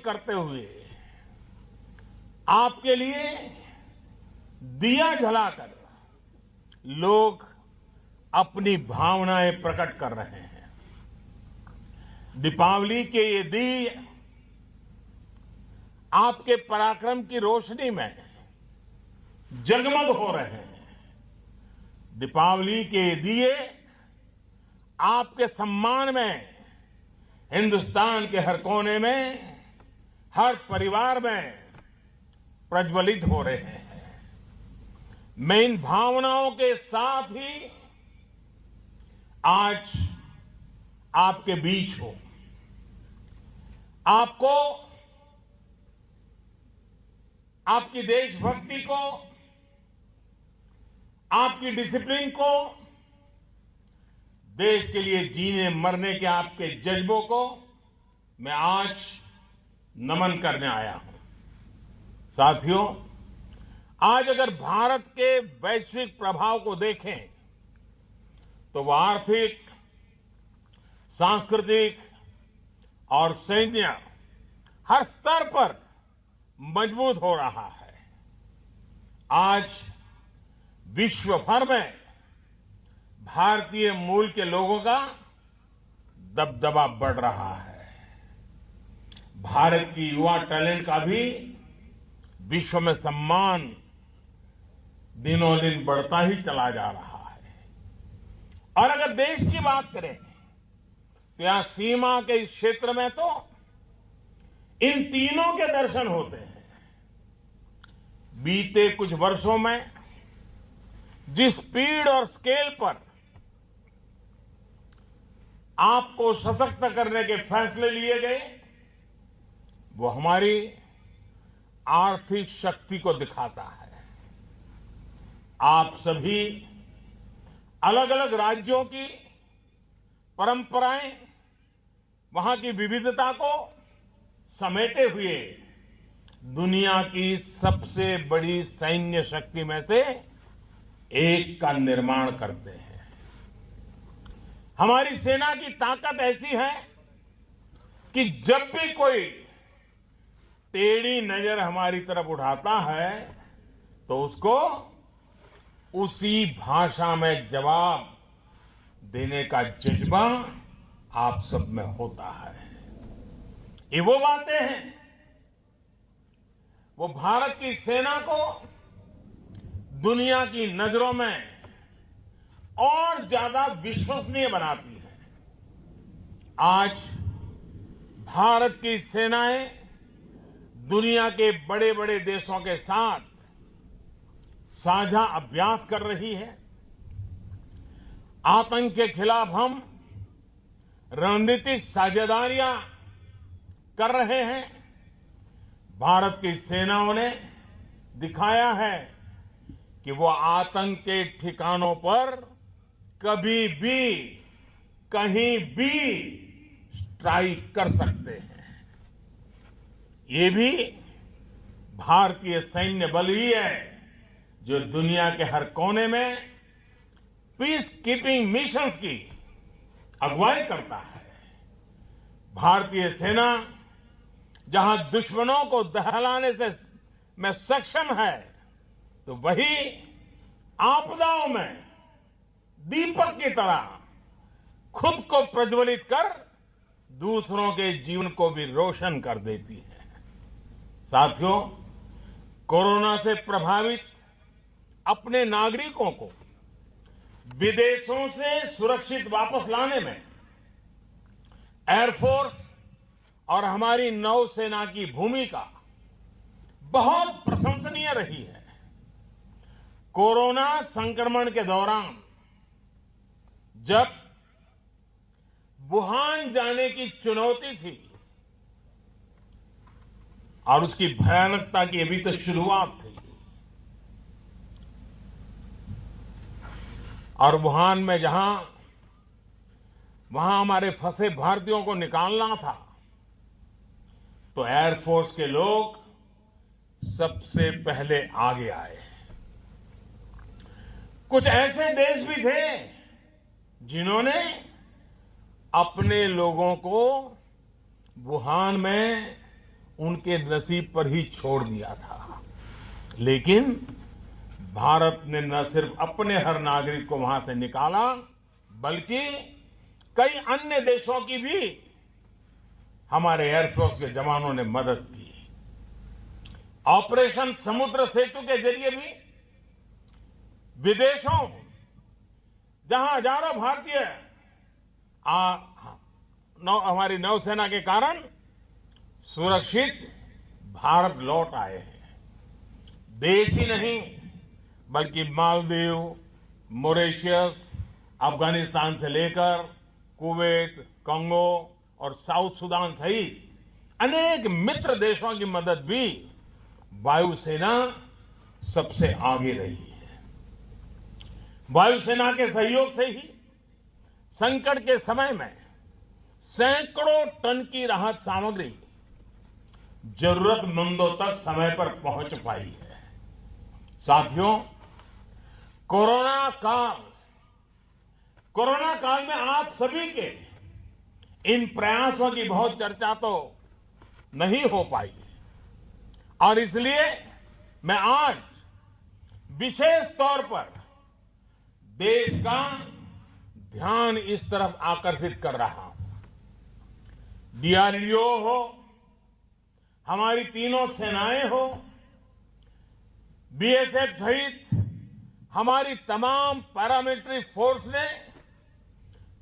करते हुए आपके लिए दिया जलाकर लोग अपनी भावनाएं प्रकट कर रहे हैं। दीपावली के ये दिए आपके पराक्रम की रोशनी में जगमग हो रहे हैं। दीपावली के ये दिए आपके सम्मान में हिंदुस्तान के हर कोने में, हर परिवार में प्रज्वलित हो रहे हैं। मैं इन भावनाओं के साथ ही आज आपके बीच हूं। आपको आपकी देशभक्ति को, आपकी डिसिप्लिन को, देश के लिए जीने मरने के आपके जज्बों को मैं आज नमन करने आया हूं। साथियों, आज अगर भारत के वैश्विक प्रभाव को देखें तो वह आर्थिक, सांस्कृतिक और सैन्य हर स्तर पर मजबूत हो रहा है। आज विश्व भर में भारतीय मूल के लोगों का दबदबा बढ़ रहा है। भारत की युवा टैलेंट का भी विश्व में सम्मान दिनों दिन बढ़ता ही चला जा रहा है। और अगर देश की बात करें तो यहां सीमा के क्षेत्र में तो इन तीनों के दर्शन होते हैं। बीते कुछ वर्षों में जिस स्पीड और स्केल पर आपको सशक्त करने के फैसले लिए गए, वो हमारी आर्थिक शक्ति को दिखाता है। आप सभी अलग अलग राज्यों की परंपराएं, वहां की विविधता को समेटे हुए दुनिया की सबसे बड़ी सैन्य शक्ति में से एक का निर्माण करते हैं। हमारी सेना की ताकत ऐसी है कि जब भी कोई टेढ़ी नजर हमारी तरफ उठाता है तो उसको उसी भाषा में जवाब देने का जज्बा आप सब में होता है। ये वो बातें हैं, वो भारत की सेना को दुनिया की नजरों में और ज्यादा विश्वसनीय बनाती है। आज भारत की सेनाएं दुनिया के बड़े बड़े देशों के साथ साझा अभ्यास कर रही है। आतंक के खिलाफ हम रणनीतिक साझेदारियां कर रहे हैं। भारत की सेनाओं ने दिखाया है कि वो आतंक के ठिकानों पर कभी भी, कहीं भी स्ट्राइक कर सकते हैं। ये भी भारतीय सैन्य बल ही है जो दुनिया के हर कोने में पीस कीपिंग मिशंस की अगुवाई करता है। भारतीय सेना जहां दुश्मनों को दहलाने से में सक्षम है, तो वही आपदाओं में दीपक की तरह खुद को प्रज्वलित कर दूसरों के जीवन को भी रोशन कर देती है। साथियों, कोरोना से प्रभावित अपने नागरिकों को विदेशों से सुरक्षित वापस लाने में एयरफोर्स और हमारी नौसेना की भूमिका बहुत प्रशंसनीय रही है। कोरोना संक्रमण के दौरान जब वुहान जाने की चुनौती थी और उसकी भयानकता की अभी तो शुरुआत थी, और वुहान में वहां हमारे फंसे भारतीयों को निकालना था, तो एयरफोर्स के लोग सबसे पहले आगे आए। कुछ ऐसे देश भी थे जिन्होंने अपने लोगों को वुहान में उनके नसीब पर ही छोड़ दिया था। लेकिन भारत ने न सिर्फ अपने हर नागरिक को वहां से निकाला, बल्कि कई अन्य देशों की भी हमारे एयरफोर्स के जवानों ने मदद की। ऑपरेशन समुद्र सेतु के जरिए भी विदेशों, जहां हजारों भारतीय हमारी नौसेना के कारण सुरक्षित भारत लौट आए हैं। देश ही नहीं, बल्कि मालदीव, मॉरिशस, अफगानिस्तान से लेकर कुवैत, कंगो और साउथ सुदान सहित अनेक मित्र देशों की मदद भी वायुसेना सबसे आगे रही है। वायुसेना के सहयोग से ही संकट के समय में सैकड़ों टन की राहत सामग्री जरूरतमंदों तक समय पर पहुंच पाई है। साथियों, कोरोना काल में आप सभी के इन प्रयासों की बहुत चर्चा तो नहीं हो पाई, और इसलिए मैं आज विशेष तौर पर देश का ध्यान इस तरफ आकर्षित कर रहा हूं। डीआरडीओ हो, हमारी तीनों सेनाएं हो, बीएसएफ सहित हमारी तमाम पैरामिलिट्री फोर्स ने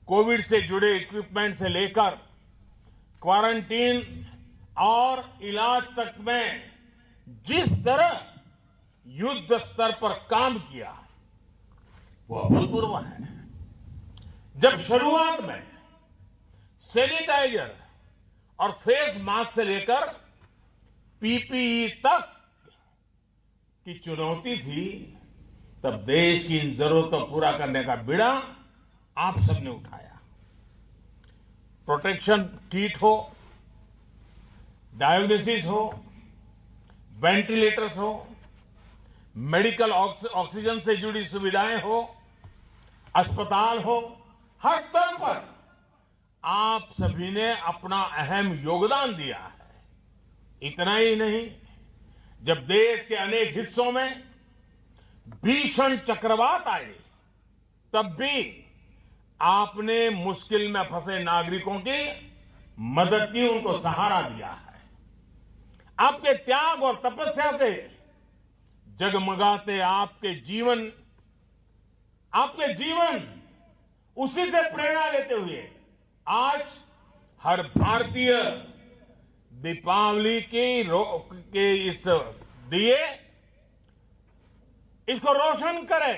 कोविड से जुड़े इक्विपमेंट से लेकर क्वारंटीन और इलाज तक में जिस तरह युद्ध स्तर पर काम किया, वो अभूतपूर्व है। जब शुरुआत में सैनिटाइजर और फेस मास्क से लेकर पीपीई तक की चुनौती थी, तब देश की इन जरूरतों को पूरा करने का बीड़ा आप सबने उठाया। प्रोटेक्शन किट हो, डायग्नोसिस हो, वेंटिलेटर्स हो, मेडिकल ऑक्सीजन से जुड़ी सुविधाएं हो, अस्पताल हो, हर स्तर पर आप सभी ने अपना अहम योगदान दिया है। इतना ही नहीं, जब देश के अनेक हिस्सों में भीषण चक्रवात आए, तब भी आपने मुश्किल में फंसे नागरिकों की मदद की, उनको सहारा दिया है। आपके त्याग और तपस्या से जगमगाते आपके जीवन उसी से प्रेरणा लेते हुए आज हर भारतीय दीपावली के इस दिए इसको रोशन करे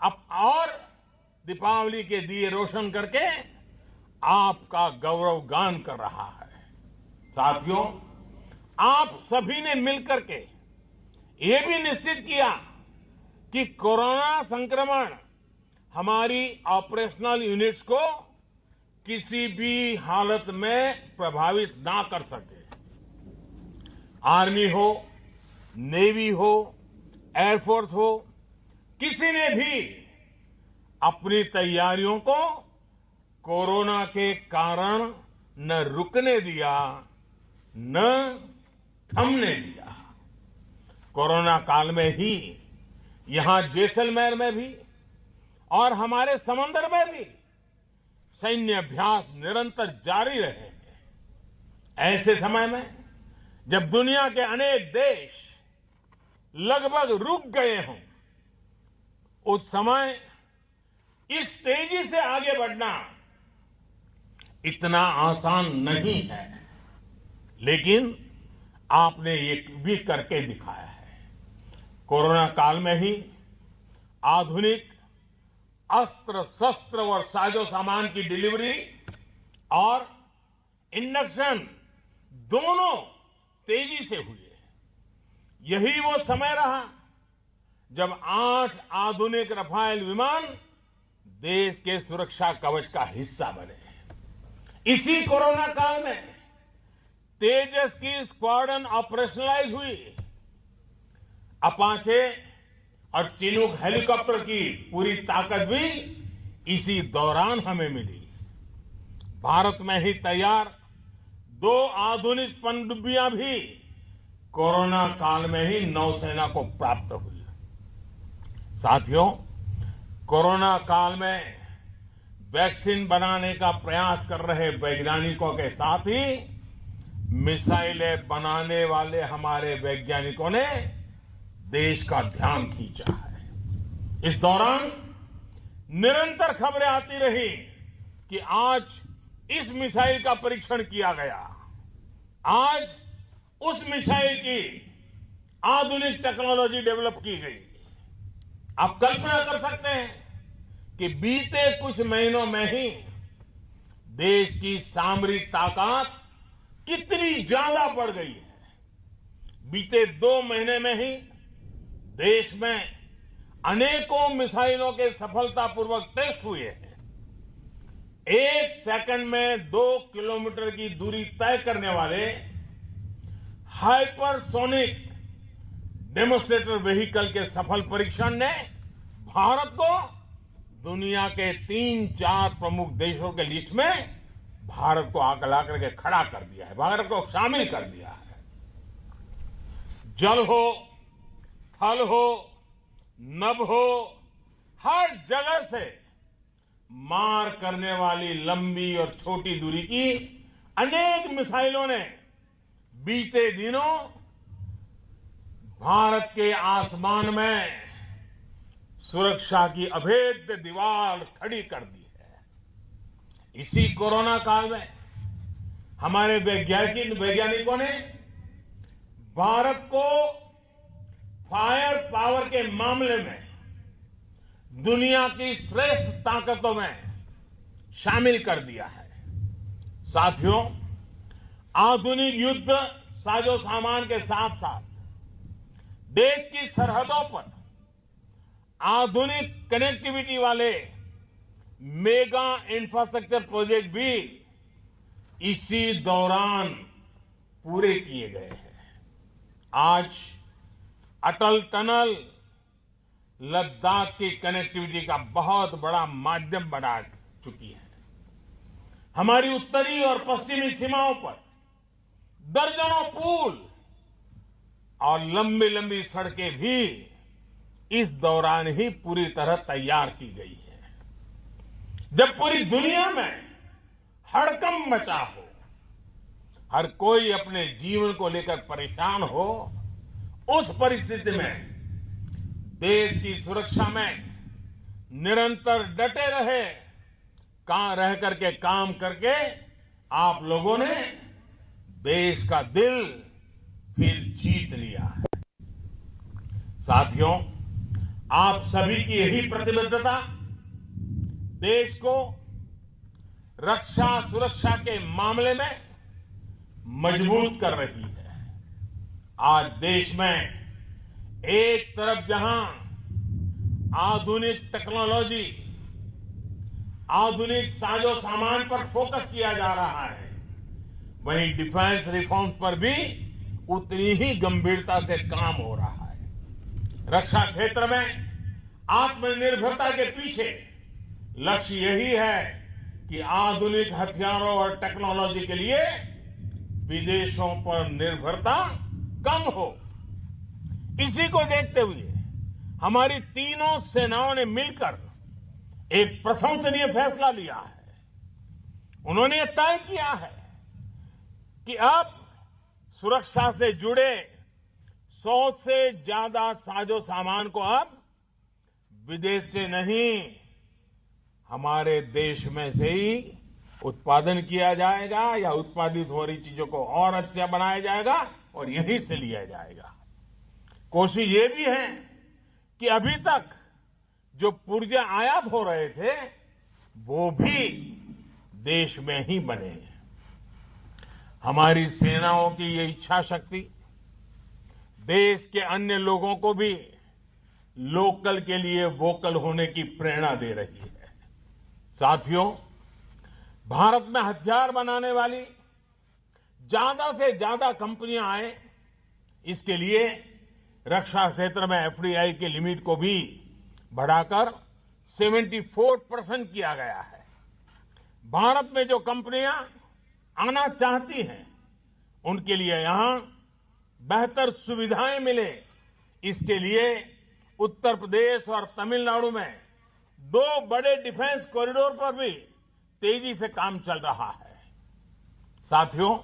अब, और दीपावली के दिए रोशन करके आपका गौरव गान कर रहा है। साथियों, आप सभी ने मिलकर के ये भी निश्चित किया कि कोरोना संक्रमण हमारी ऑपरेशनल यूनिट्स को किसी भी हालत में प्रभावित ना कर सके। आर्मी हो, नेवी हो, एयरफोर्स हो, किसी ने भी अपनी तैयारियों को कोरोना के कारण न रुकने दिया, न थमने दिया। कोरोना काल में ही यहां जैसलमेर में भी और हमारे समंदर में भी सैन्य अभ्यास निरंतर जारी रहे हैं। ऐसे समय में जब दुनिया के अनेक देश लगभग रुक गए हों, उस समय इस तेजी से आगे बढ़ना इतना आसान नहीं है, लेकिन आपने ये भी करके दिखाया है। कोरोना काल में ही आधुनिक अस्त्र शस्त्र और साजो सामान की डिलीवरी और इंडक्शन दोनों तेजी से हुए। यही वो समय रहा जब 8 आधुनिक रफाल विमान देश के सुरक्षा कवच का हिस्सा बने। इसी कोरोना काल में तेजस की स्क्वाड्रन ऑपरेशनलाइज हुई। अपाचे और चिनूक हेलीकॉप्टर की पूरी ताकत भी इसी दौरान हमें मिली। भारत में ही तैयार 2 आधुनिक पनडुब्बियां भी कोरोना काल में ही नौसेना को प्राप्त हुई। साथियों, कोरोना काल में वैक्सीन बनाने का प्रयास कर रहे वैज्ञानिकों के साथ ही मिसाइलें बनाने वाले हमारे वैज्ञानिकों ने देश का ध्यान खींचा है। इस दौरान निरंतर खबरें आती रही कि आज इस मिसाइल का परीक्षण किया गया, आज उस मिसाइल की आधुनिक टेक्नोलॉजी डेवलप की गई। आप कल्पना कर सकते हैं कि बीते कुछ महीनों में ही देश की सामरिक ताकत कितनी ज्यादा बढ़ गई है। बीते 2 महीने में ही देश में अनेकों मिसाइलों के सफलतापूर्वक टेस्ट हुए हैं। 1 सेकंड में 2 किलोमीटर की दूरी तय करने वाले हाइपरसोनिक डेमोस्ट्रेटर व्हीकल के सफल परीक्षण ने भारत को दुनिया के 3-4 प्रमुख देशों के लिस्ट में भारत को आगे ला करके खड़ा कर दिया है, भारत को शामिल कर दिया है। जल हो, थल हो, नभ हो, हर जगह से मार करने वाली लंबी और छोटी दूरी की अनेक मिसाइलों ने बीते दिनों भारत के आसमान में सुरक्षा की अभेद्य दीवार खड़ी कर दी है। इसी कोरोना काल में हमारे वैज्ञानिकों ने भारत को फायर पावर के मामले में दुनिया की श्रेष्ठ ताकतों में शामिल कर दिया है। साथियों, आधुनिक युद्ध साजो सामान के साथ साथ देश की सरहदों पर आधुनिक कनेक्टिविटी वाले मेगा इंफ्रास्ट्रक्चर प्रोजेक्ट भी इसी दौरान पूरे किए गए हैं। आज अटल टनल लद्दाख की कनेक्टिविटी का बहुत बड़ा माध्यम बना चुकी है। हमारी उत्तरी और पश्चिमी सीमाओं पर दर्जनों पुल और लंबी लंबी सड़कें भी इस दौरान ही पूरी तरह तैयार की गई है। जब पूरी दुनिया में हड़कंप मचा हो, हर कोई अपने जीवन को लेकर परेशान हो, उस परिस्थिति में देश की सुरक्षा में निरंतर डटे रहे, कहां रह करके काम करके आप लोगों ने देश का दिल फिर जीत लिया है। साथियों, आप सभी की यही प्रतिबद्धता देश को रक्षा सुरक्षा के मामले में मजबूत कर रही है। आज देश में एक तरफ जहां आधुनिक टेक्नोलॉजी, आधुनिक साजो सामान पर फोकस किया जा रहा है, वहीं डिफेंस रिफॉर्म पर भी उतनी ही गंभीरता से काम हो रहा है। रक्षा क्षेत्र में आत्मनिर्भरता के पीछे लक्ष्य यही है कि आधुनिक हथियारों और टेक्नोलॉजी के लिए विदेशों पर निर्भरता कम हो। इसी को देखते हुए हमारी तीनों सेनाओं ने मिलकर एक प्रशंसनीय फैसला लिया है। उन्होंने यह तय किया है कि अब सुरक्षा से जुड़े 100 से ज्यादा साजो सामान को अब विदेश से नहीं, हमारे देश में से ही उत्पादन किया जाएगा या उत्पादित हो रही चीजों को और अच्छा बनाया जाएगा और यहीं से लिया जाएगा। कोशिश ये भी है कि अभी तक जो पुर्जे आयात हो रहे थे वो भी देश में ही बने। हमारी सेनाओं की ये इच्छा शक्ति देश के अन्य लोगों को भी लोकल के लिए वोकल होने की प्रेरणा दे रही है। साथियों, भारत में हथियार बनाने वाली ज्यादा से ज्यादा कंपनियां आए, इसके लिए रक्षा क्षेत्र में एफडीआई की लिमिट को भी बढ़ाकर 74% किया गया है। भारत में जो कंपनियां आना चाहती हैं उनके लिए यहां बेहतर सुविधाएं मिले, इसके लिए उत्तर प्रदेश और तमिलनाडु में 2 बड़े डिफेंस कॉरिडोर पर भी तेजी से काम चल रहा है। साथियों,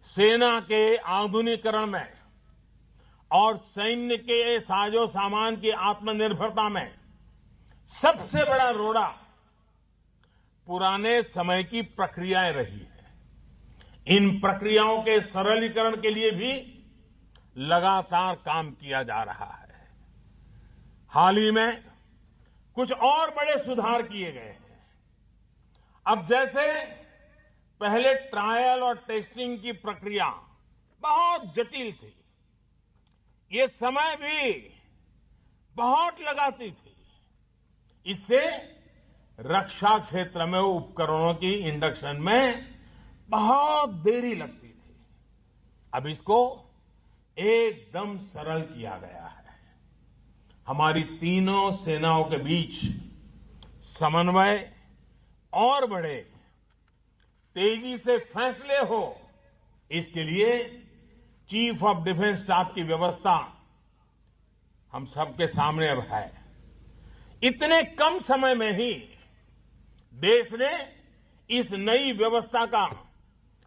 सेना के आधुनिकीकरण में और सैन्य के साजो सामान की आत्मनिर्भरता में सबसे बड़ा रोड़ा पुराने समय की प्रक्रियाएं रही है। इन प्रक्रियाओं के सरलीकरण के लिए भी लगातार काम किया जा रहा है। हाल ही में कुछ और बड़े सुधार किए गए हैं। अब जैसे पहले ट्रायल और टेस्टिंग की प्रक्रिया बहुत जटिल थी, ये समय भी बहुत लगाती थी, इससे रक्षा क्षेत्र में उपकरणों की इंडक्शन में बहुत देरी लगती थी। अब इसको एकदम सरल किया गया है। हमारी तीनों सेनाओं के बीच समन्वय और बढ़े, तेजी से फैसले हो, इसके लिए चीफ ऑफ डिफेंस स्टाफ की व्यवस्था हम सबके सामने अब है। इतने कम समय में ही देश ने इस नई व्यवस्था का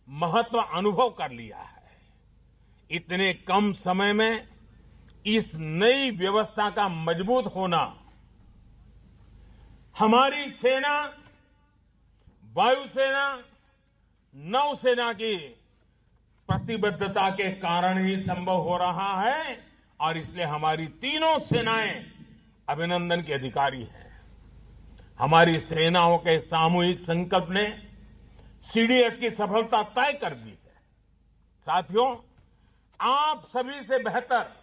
महत्व अनुभव कर लिया है। इतने कम समय में इस नई व्यवस्था का मजबूत होना हमारी सेना, वायुसेना, नौसेना की प्रतिबद्धता के कारण ही संभव हो रहा है और इसलिए हमारी तीनों सेनाएं अभिनंदन के अधिकारी हैं। हमारी सेनाओं के सामूहिक संकल्प ने सीडीएस की सफलता तय कर दी है। साथियों, आप सभी से बेहतर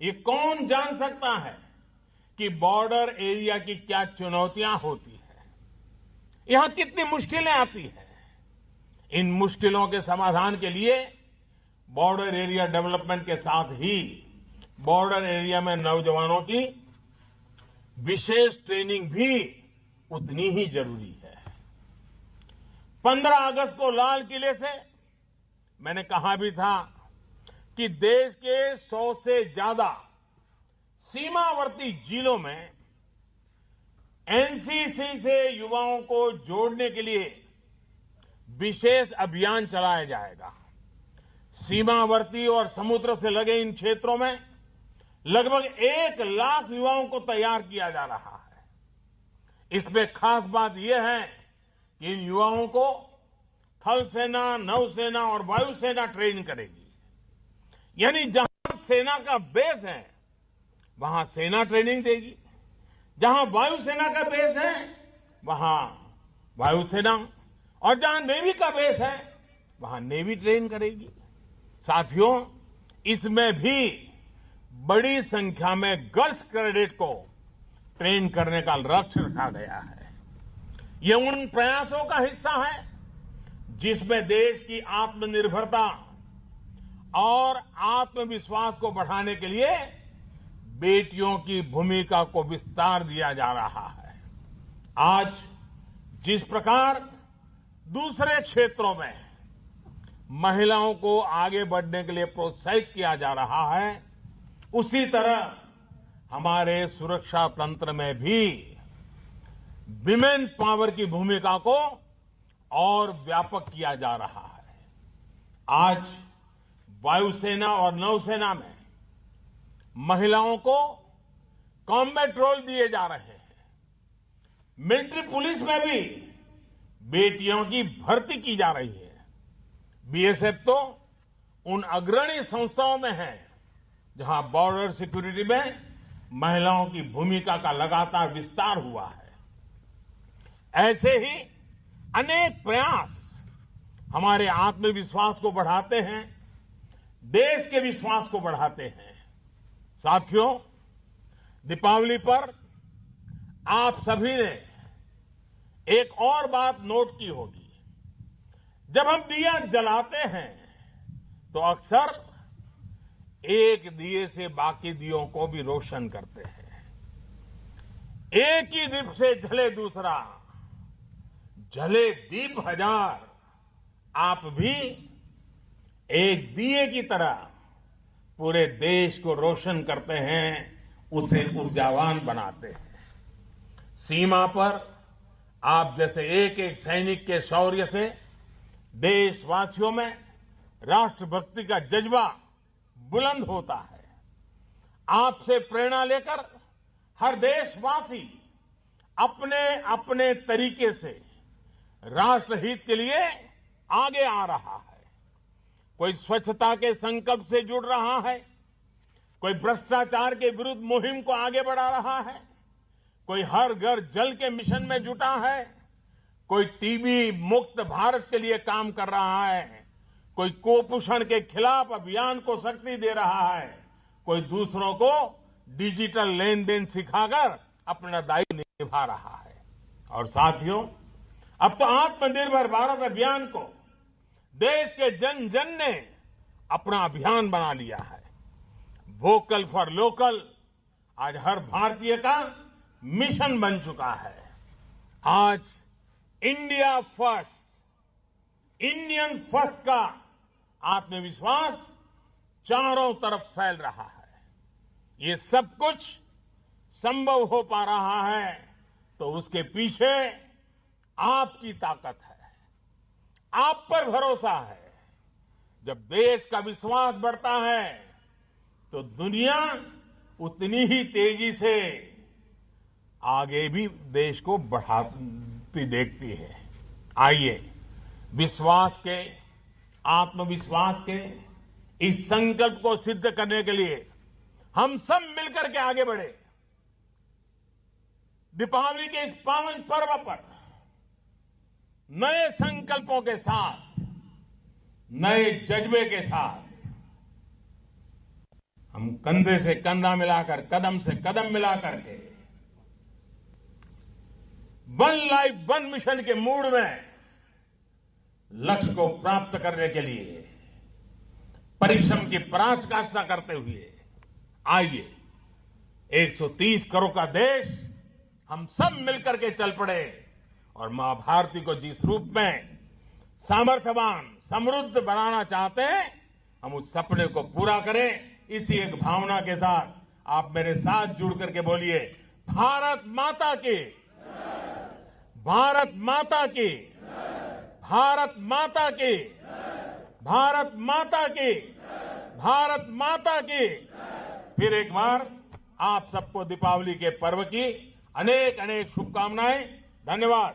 ये कौन जान सकता है कि बॉर्डर एरिया की क्या चुनौतियां होती है, यहां कितनी मुश्किलें आती हैं। इन मुश्किलों के समाधान के लिए बॉर्डर एरिया डेवलपमेंट के साथ ही बॉर्डर एरिया में नौजवानों की विशेष ट्रेनिंग भी उतनी ही जरूरी है। 15 अगस्त को लाल किले से मैंने कहा भी था कि देश के 100 से ज्यादा सीमावर्ती जिलों में एनसीसी से युवाओं को जोड़ने के लिए विशेष अभियान चलाया जाएगा। सीमावर्ती और समुद्र से लगे इन क्षेत्रों में लगभग 1 लाख युवाओं को तैयार किया जा रहा है। इसमें खास बात यह है कि इन युवाओं को थल सेना, नौसेना और वायुसेना ट्रेन करेगी। यानी जहां सेना का बेस है वहां सेना ट्रेनिंग देगी, जहां वायुसेना का बेस है वहां वायुसेना, और जहां नेवी का बेस है वहां नेवी ट्रेन करेगी। साथियों, इसमें भी बड़ी संख्या में गर्ल्स कैडेट को ट्रेन करने का लक्ष्य रखा गया है। यह उन प्रयासों का हिस्सा है जिसमें देश की आत्मनिर्भरता और आत्मविश्वास को बढ़ाने के लिए बेटियों की भूमिका को विस्तार दिया जा रहा है। आज जिस प्रकार दूसरे क्षेत्रों में महिलाओं को आगे बढ़ने के लिए प्रोत्साहित किया जा रहा है, उसी तरह हमारे सुरक्षा तंत्र में भी विमेन पावर की भूमिका को और व्यापक किया जा रहा है। आज वायुसेना और नौसेना में महिलाओं को कॉम्बैट रोल दिए जा रहे हैं। मिलिट्री पुलिस में भी बेटियों की भर्ती की जा रही है। बीएसएफ तो उन अग्रणी संस्थाओं में है जहां बॉर्डर सिक्योरिटी में महिलाओं की भूमिका का लगातार विस्तार हुआ है। ऐसे ही अनेक प्रयास हमारे आत्मविश्वास को बढ़ाते हैं, देश के विश्वास को बढ़ाते हैं। साथियों, दीपावली पर आप सभी ने एक और बात नोट की होगी। जब हम दिया जलाते हैं तो अक्सर एक दिए से बाकी दियों को भी रोशन करते हैं। एक ही दीप से जले दूसरा, जले दीप हजार। आप भी एक दिए की तरह पूरे देश को रोशन करते हैं, उसे ऊर्जावान बनाते हैं। सीमा पर आप जैसे एक एक सैनिक के शौर्य से देशवासियों में राष्ट्रभक्ति का जज्बा बुलंद होता है। आपसे प्रेरणा लेकर हर देशवासी अपने अपने तरीके से राष्ट्रहित के लिए आगे आ रहा है। कोई स्वच्छता के संकल्प से जुड़ रहा है, कोई भ्रष्टाचार के विरुद्ध मुहिम को आगे बढ़ा रहा है, कोई हर घर जल के मिशन में जुटा है, कोई टीबी मुक्त भारत के लिए काम कर रहा है, कोई कुपोषण के खिलाफ अभियान को शक्ति दे रहा है, कोई दूसरों को डिजिटल लेन देन सिखाकर अपना दायित्व निभा रहा है। और साथियों, अब तो आत्मनिर्भर भारत अभियान को देश के जन जन ने अपना अभियान बना लिया है। वोकल फॉर लोकल आज हर भारतीय का मिशन बन चुका है। आज इंडिया फर्स्ट, इंडियन फर्स्ट का आत्मविश्वास चारों तरफ फैल रहा है। ये सब कुछ संभव हो पा रहा है तो उसके पीछे आपकी ताकत है, आप पर भरोसा है। जब देश का विश्वास बढ़ता है तो दुनिया उतनी ही तेजी से आगे भी देश को बढ़ाती देखती है। आइए विश्वास के, आत्मविश्वास के इस संकल्प को सिद्ध करने के लिए हम सब मिलकर के आगे बढ़े। दीपावली के इस पावन पर्व पर नए संकल्पों के साथ, नए जज्बे के साथ हम कंधे से कंधा मिलाकर, कदम से कदम मिलाकर के वन लाइफ वन मिशन के मूड में लक्ष्य को प्राप्त करने के लिए परिश्रम की पराकाष्ठा करते हुए आइए 130 करोड़ का देश हम सब मिलकर के चल पड़े और मां भारती को जिस रूप में सामर्थ्यवान, समृद्ध बनाना चाहते हैं, हम उस सपने को पूरा करें। इसी एक भावना के साथ आप मेरे साथ जुड़ करके बोलिए, भारत माता की, भारत माता की, भारत माता की, भारत माता की, भारत माता की। फिर एक बार आप सबको दीपावली के पर्व की अनेक अनेक शुभकामनाएं। धन्यवाद।